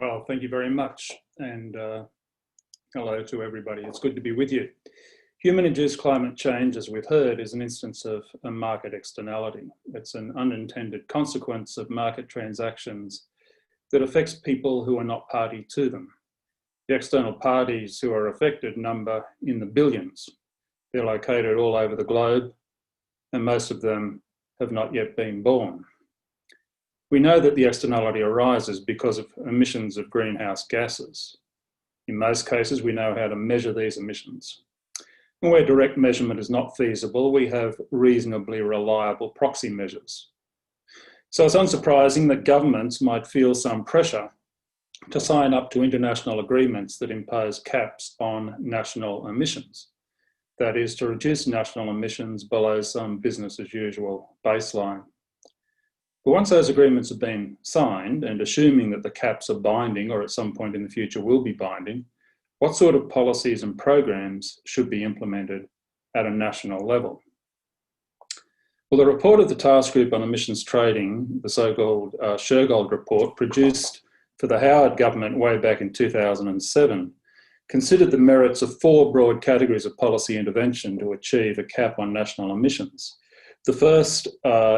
Well, thank you very much, and hello to everybody. It's good to be with you. Human-induced climate change, as we've heard, is an instance of a market externality. It's an unintended consequence of market transactions that affects people who are not party to them. The external parties who are affected number in the billions. They're located all over the globe, and most of them have not yet been born. We know that the externality arises because of emissions of greenhouse gases. In most cases, we know how to measure these emissions. And where direct measurement is not feasible, we have reasonably reliable proxy measures. So it's unsurprising that governments might feel some pressure to sign up to international agreements that impose caps on national emissions. That is, to reduce national emissions below some business as usual baseline. But once those agreements have been signed, and assuming that the caps are binding or at some point in the future will be binding, what sort of policies and programs should be implemented at a national level? Well, the report of the Task Group on Emissions Trading, the so-called Shergold report, produced for the Howard government way back in 2007, considered the merits of 4 broad categories of policy intervention to achieve a cap on national emissions. The first,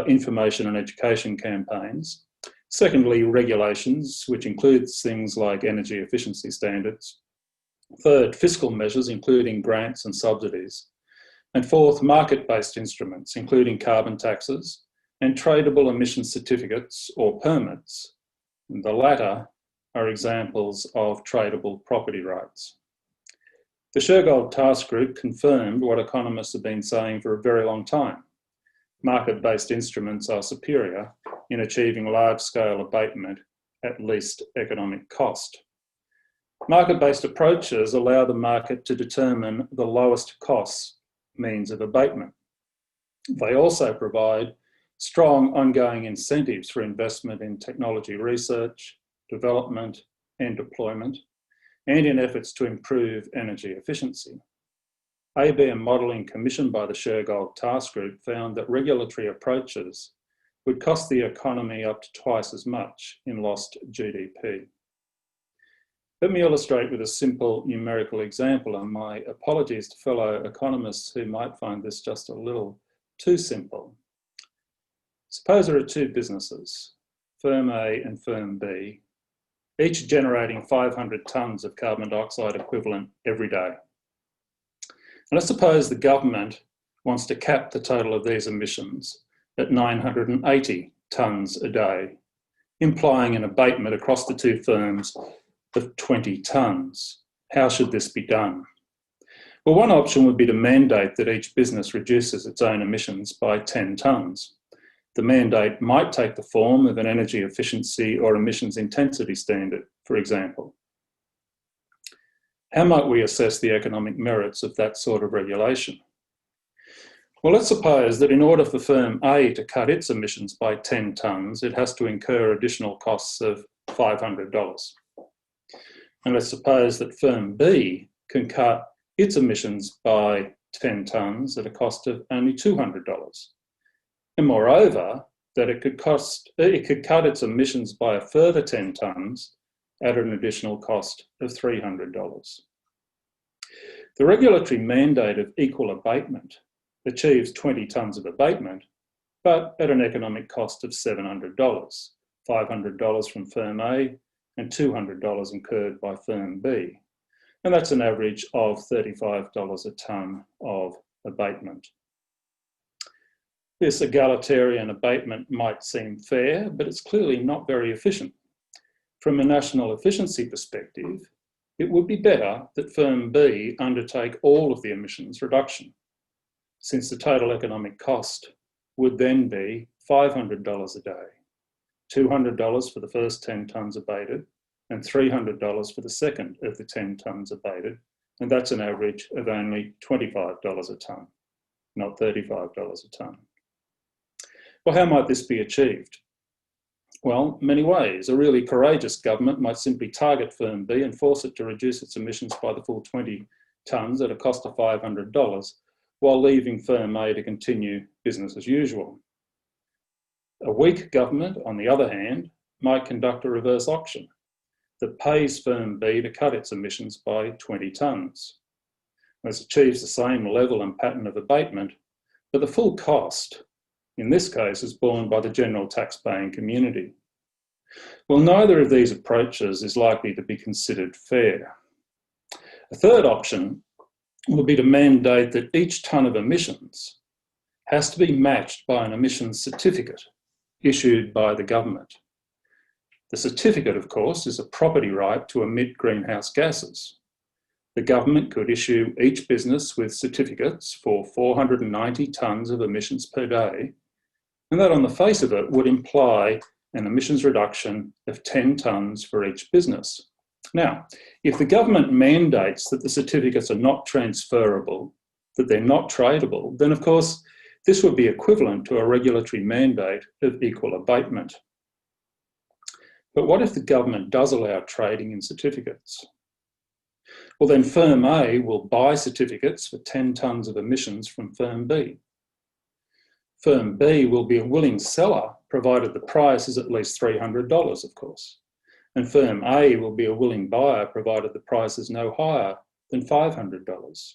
information and education campaigns. Secondly, regulations, which includes things like energy efficiency standards. Third, fiscal measures, including grants and subsidies. And fourth, market-based instruments, including carbon taxes and tradable emission certificates or permits. And the latter are examples of tradable property rights. The Shergold Task Group confirmed what economists have been saying for a very long time. Market-based instruments are superior in achieving large-scale abatement at least economic cost. Market-based approaches allow the market to determine the lowest cost means of abatement. They also provide strong ongoing incentives for investment in technology research, development and deployment, and in efforts to improve energy efficiency. ABM modelling commissioned by the Shergold Task Group found that regulatory approaches would cost the economy up to twice as much in lost GDP. Let me illustrate with a simple numerical example, and my apologies to fellow economists who might find this just a little too simple. Suppose there are 2 businesses, Firm A and Firm B, each generating 500 tonnes of carbon dioxide equivalent every day. And let's suppose the government wants to cap the total of these emissions at 980 tonnes a day, implying an abatement across the 2 firms of 20 tonnes. How should this be done? Well, one option would be to mandate that each business reduces its own emissions by 10 tonnes. The mandate might take the form of an energy efficiency or emissions intensity standard, for example. How might we assess the economic merits of that sort of regulation? Well, let's suppose that in order for Firm A to cut its emissions by 10 tonnes, it has to incur additional costs of $500. And let's suppose that Firm B can cut its emissions by 10 tonnes at a cost of only $200. And moreover, that it could cut its emissions by a further 10 tonnes at an additional cost of $300. The regulatory mandate of equal abatement achieves 20 tonnes of abatement, but at an economic cost of $700, $500 from Firm A and $200 incurred by Firm B. And that's an average of $35 a tonne of abatement. This egalitarian abatement might seem fair, but it's clearly not very efficient. From a national efficiency perspective, it would be better that Firm B undertake all of the emissions reduction, since the total economic cost would then be $500 a day, $200 for the first 10 tonnes abated, and $300 for the second of the 10 tonnes abated, and that's an average of only $25 a tonne, not $35 a tonne. Well, how might this be achieved? Well, many ways. A really courageous government might simply target Firm B and force it to reduce its emissions by the full 20 tonnes at a cost of $500, while leaving Firm A to continue business as usual. A weak government, on the other hand, might conduct a reverse auction that pays firm B to cut its emissions by 20 tonnes. This achieves the same level and pattern of abatement, but the full cost, in this case, is borne by the general tax-paying community. Well, neither of these approaches is likely to be considered fair. A third option would be to mandate that each tonne of emissions has to be matched by an emissions certificate issued by the government. The certificate, of course, is a property right to emit greenhouse gases. The government could issue each business with certificates for 490 tonnes of emissions per day, and that on the face of it would imply an emissions reduction of 10 tonnes for each business. Now, if the government mandates that the certificates are not transferable, that they're not tradable, then of course this would be equivalent to a regulatory mandate of equal abatement. But what if the government does allow trading in certificates? Well, then firm A will buy certificates for 10 tonnes of emissions from firm B. Firm B will be a willing seller, provided the price is at least $300, of course. And firm A will be a willing buyer, provided the price is no higher than $500.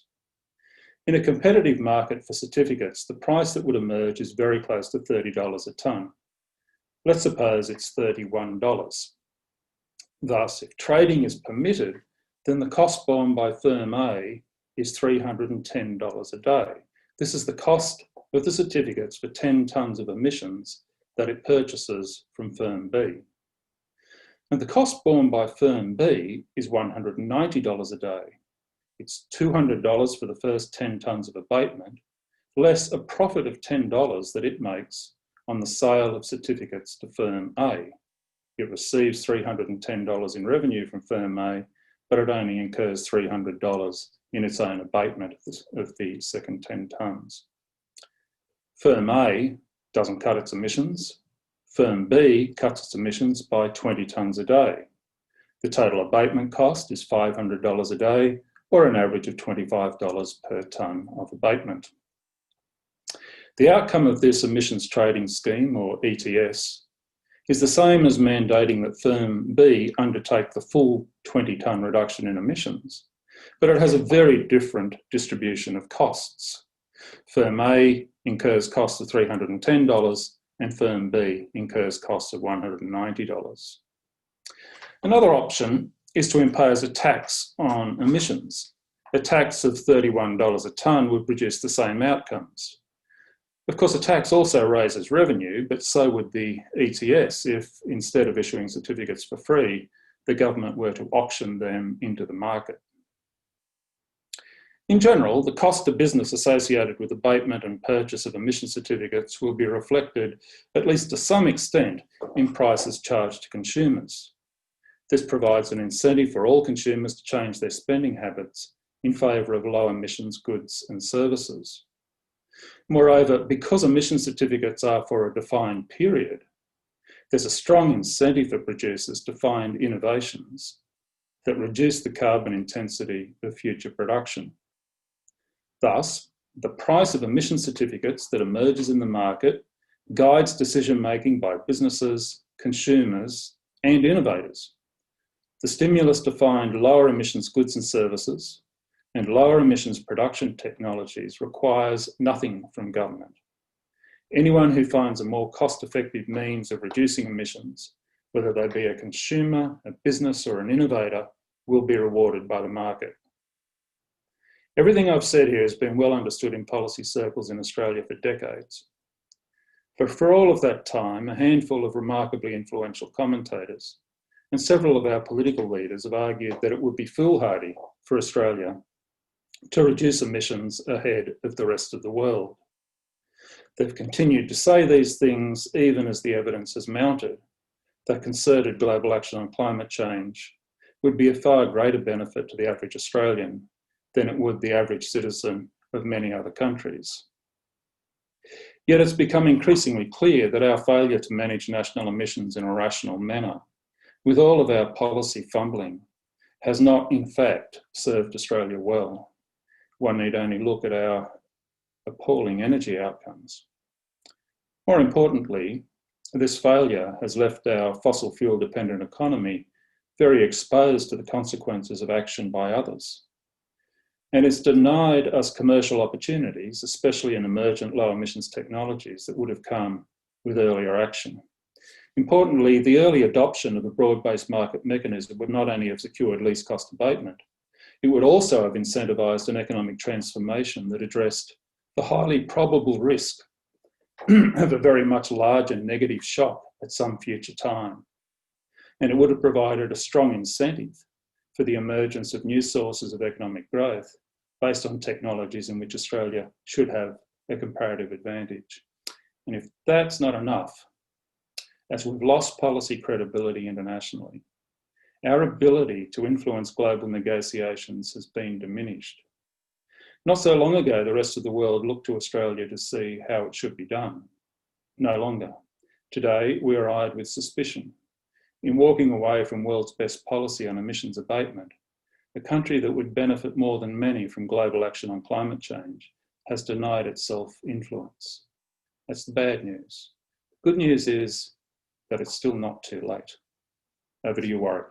In a competitive market for certificates, the price that would emerge is very close to $30 a tonne. Let's suppose it's $31. Thus, if trading is permitted, then the cost borne by firm A is $310 a day. This is the cost of the certificates for 10 tonnes of emissions that it purchases from firm B. And the cost borne by firm B is $190 a day. It's $200 for the first 10 tonnes of abatement, less a profit of $10 that it makes on the sale of certificates to firm A. It receives $310 in revenue from firm A, but it only incurs $300 in its own abatement of the second 10 tonnes. Firm A doesn't cut its emissions. Firm B cuts its emissions by 20 tonnes a day. The total abatement cost is $500 a day, or an average of $25 per tonne of abatement. The outcome of this emissions trading scheme, or ETS, is the same as mandating that firm B undertake the full 20-tonne reduction in emissions, but it has a very different distribution of costs. Firm A incurs costs of $310 and firm B incurs costs of $190. Another option is to impose a tax on emissions. A tax of $31 a tonne would produce the same outcomes. Of course, a tax also raises revenue, but so would the ETS if, instead of issuing certificates for free, the government were to auction them into the market. In general, the cost to business associated with abatement and purchase of emission certificates will be reflected, at least to some extent, in prices charged to consumers. This provides an incentive for all consumers to change their spending habits in favour of low emissions goods and services. Moreover, because emission certificates are for a defined period, there's a strong incentive for producers to find innovations that reduce the carbon intensity of future production. Thus, the price of emission certificates that emerges in the market guides decision-making by businesses, consumers, and innovators. The stimulus to find lower emissions goods and services and lower emissions production technologies requires nothing from government. Anyone who finds a more cost-effective means of reducing emissions, whether they be a consumer, a business, or an innovator, will be rewarded by the market. Everything I've said here has been well understood in policy circles in Australia for decades. But for all of that time, a handful of remarkably influential commentators and several of our political leaders have argued that it would be foolhardy for Australia to reduce emissions ahead of the rest of the world. They've continued to say these things even as the evidence has mounted that concerted global action on climate change would be a far greater benefit to the average Australian than it would the average citizen of many other countries. Yet it's become increasingly clear that our failure to manage national emissions in a rational manner, with all of our policy fumbling, has not in fact served Australia well. One need only look at our appalling energy outcomes. More importantly, this failure has left our fossil fuel dependent economy very exposed to the consequences of action by others. And it's denied us commercial opportunities, especially in emergent low emissions technologies that would have come with earlier action. Importantly, the early adoption of a broad-based market mechanism would not only have secured least cost abatement, it would also have incentivised an economic transformation that addressed the highly probable risk of a very much larger negative shock at some future time. And it would have provided a strong incentive for the emergence of new sources of economic growth based on technologies in which Australia should have a comparative advantage. And if that's not enough, as we've lost policy credibility internationally, our ability to influence global negotiations has been diminished. Not so long ago, the rest of the world looked to Australia to see how it should be done. No longer. Today, we are eyed with suspicion. In walking away from world's best policy on emissions abatement, a country that would benefit more than many from global action on climate change has denied itself influence. That's the bad news. Good news is that it's still not too late. Over to you, Warwick.